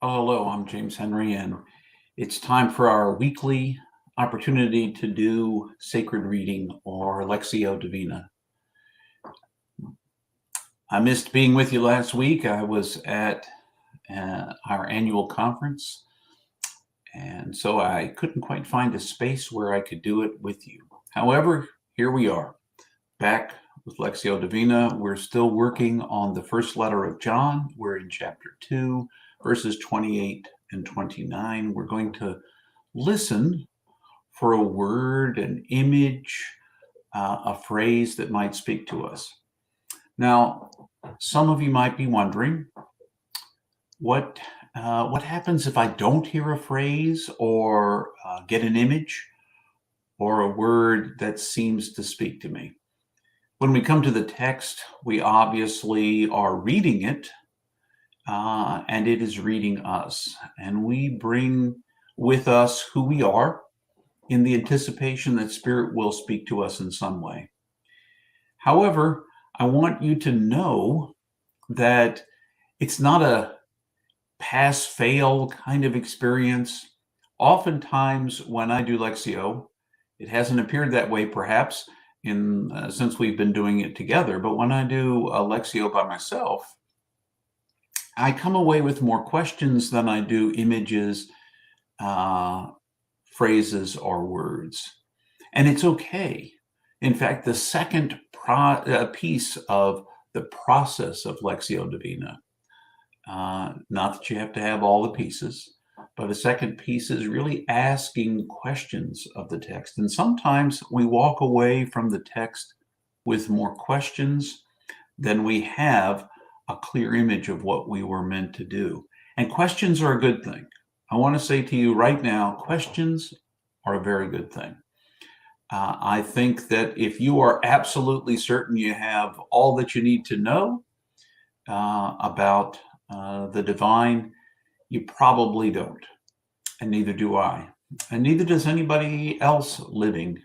Oh, hello, I'm James Henry, and it's time for our weekly opportunity to do sacred reading or Lectio Divina. I missed being with you last week. I was at our annual conference, and so I couldn't quite find a space where I could do it with you. However, here we are, back with Lectio Divina. We're still working on the first letter of John. We're in chapter 2, verses 28 and 29. We're going to listen for a word, an image, a phrase that might speak to us. Now, some of you might be wondering, what happens if I don't hear a phrase or get an image or a word that seems to speak to me? When we come to the text, we obviously are reading it, and it is reading us. And we bring with us who we are in the anticipation that Spirit will speak to us in some way. However, I want you to know that it's not a pass-fail kind of experience. Oftentimes when I do Lectio, it hasn't appeared that way perhaps since we've been doing it together, but when I do a Lectio by myself, I come away with more questions than I do images, phrases, or words. And it's okay. In fact, the second piece of the process of Lectio Divina, not that you have to have all the pieces, but the second piece is really asking questions of the text. And sometimes we walk away from the text with more questions than we have a clear image of what we were meant to do. And questions are a good thing. I want to say to you right now, questions are a very good thing. I think that if you are absolutely certain you have all that you need to know about the divine, you probably don't, and neither do I, and neither does anybody else living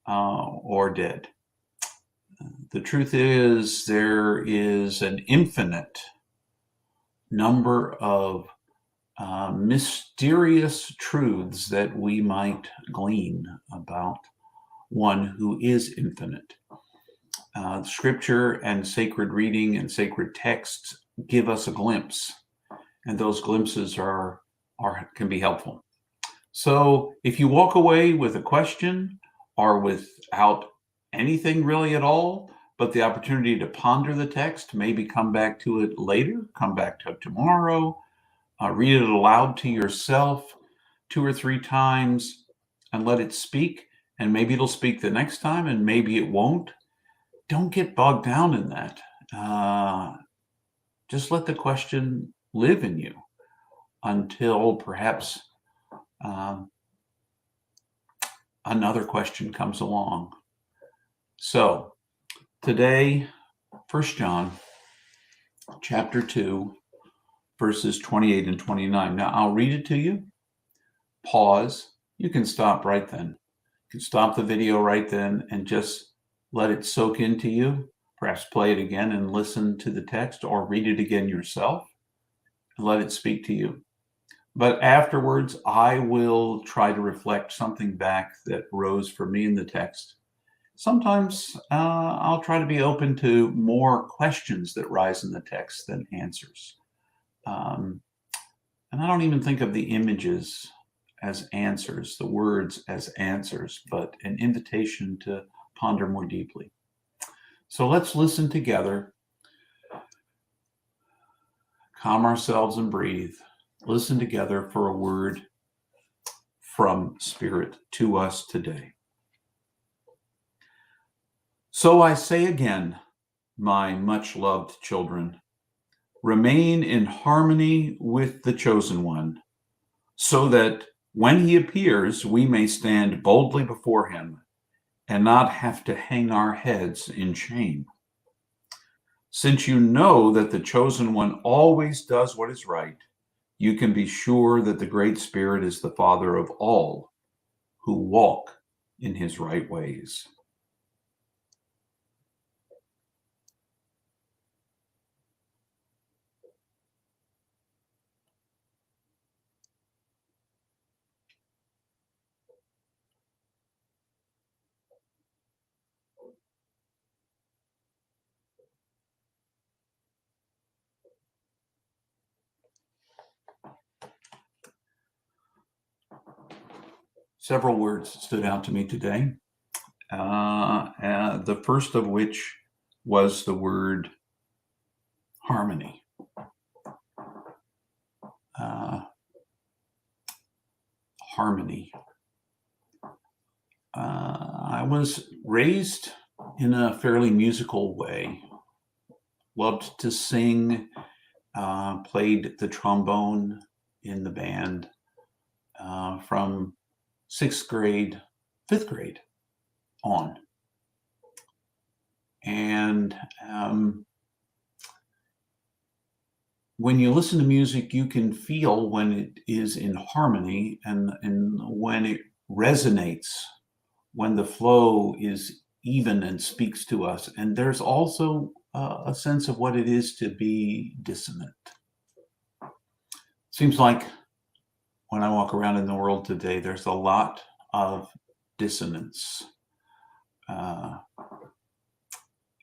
or dead. The truth is, there is an infinite number of mysterious truths that we might glean about one who is infinite. Scripture and sacred reading and sacred texts give us a glimpse, and those glimpses can be helpful. So if you walk away with a question or without anything really at all, but the opportunity to ponder the text, maybe come back to it later, come back to it tomorrow, read it aloud to yourself 2 or 3 times and let it speak, and maybe it'll speak the next time and maybe it won't. Don't get bogged down in that. Just let the question live in you until perhaps another question comes along. So today, 1 John chapter 2, verses 28 and 29. Now I'll read it to you. Pause. You can stop right then. You can stop the video right then and just let it soak into you. Perhaps play it again and listen to the text, or read it again yourself and let it speak to you. But afterwards, I will try to reflect something back that rose for me in the text. Sometimes I'll try to be open to more questions that rise in the text than answers. And I don't even think of the images as answers, the words as answers, but an invitation to ponder more deeply. So let's listen together, calm ourselves and breathe. Listen together for a word from Spirit to us today. So I say again, my much loved children, remain in harmony with the Chosen One, so that when he appears, we may stand boldly before him and not have to hang our heads in shame. Since you know that the Chosen One always does what is right, you can be sure that the Great Spirit is the Father of all who walk in his right ways. Several words stood out to me today. The first of which was the word harmony. Harmony. I was raised in a fairly musical way. Loved to sing, played the trombone in the band from 6th grade, 5th grade on. And when you listen to music, you can feel when it is in harmony and when it resonates, when the flow is even and speaks to us. And there's also a sense of what it is to be dissonant. Seems like when I walk around in the world today, there's a lot of dissonance. And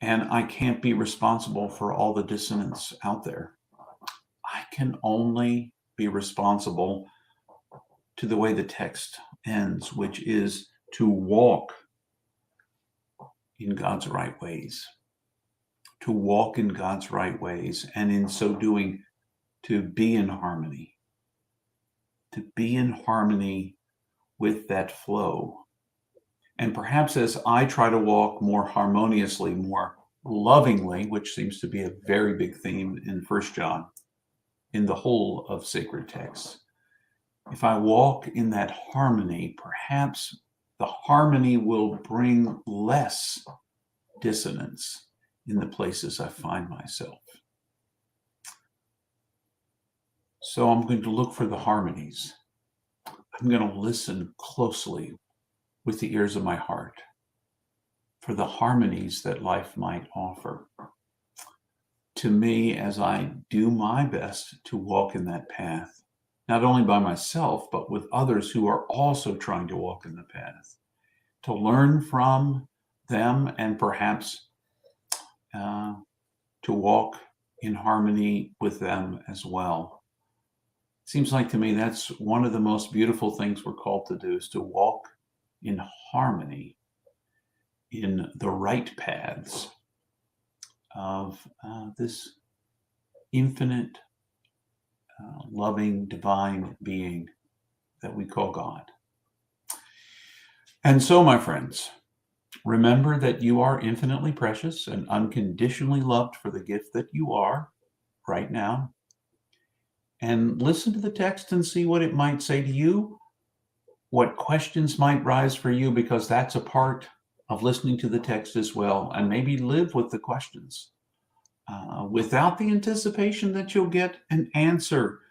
I can't be responsible for all the dissonance out there. I can only be responsible to the way the text ends, which is to walk in God's right ways. To walk in God's right ways, and in so doing, to be in harmony. To be in harmony with that flow. And perhaps as I try to walk more harmoniously, more lovingly, which seems to be a very big theme in 1 John, in the whole of sacred texts, if I walk in that harmony, perhaps the harmony will bring less dissonance in the places I find myself. So I'm going to look for the harmonies. I'm going to listen closely with the ears of my heart for the harmonies that life might offer to me as I do my best to walk in that path, not only by myself, but with others who are also trying to walk in the path, to learn from them and perhaps to walk in harmony with them as well. Seems like to me that's one of the most beautiful things we're called to do, is to walk in harmony in the right paths of this infinite, loving, divine being that we call God. And so, my friends, remember that you are infinitely precious and unconditionally loved for the gift that you are right now. And listen to the text and see what it might say to you, what questions might rise for you, because that's a part of listening to the text as well. And maybe live with the questions without the anticipation that you'll get an answer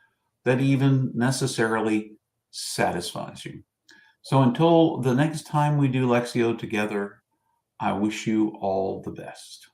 that even necessarily satisfies you. So until the next time we do Lectio together, I wish you all the best.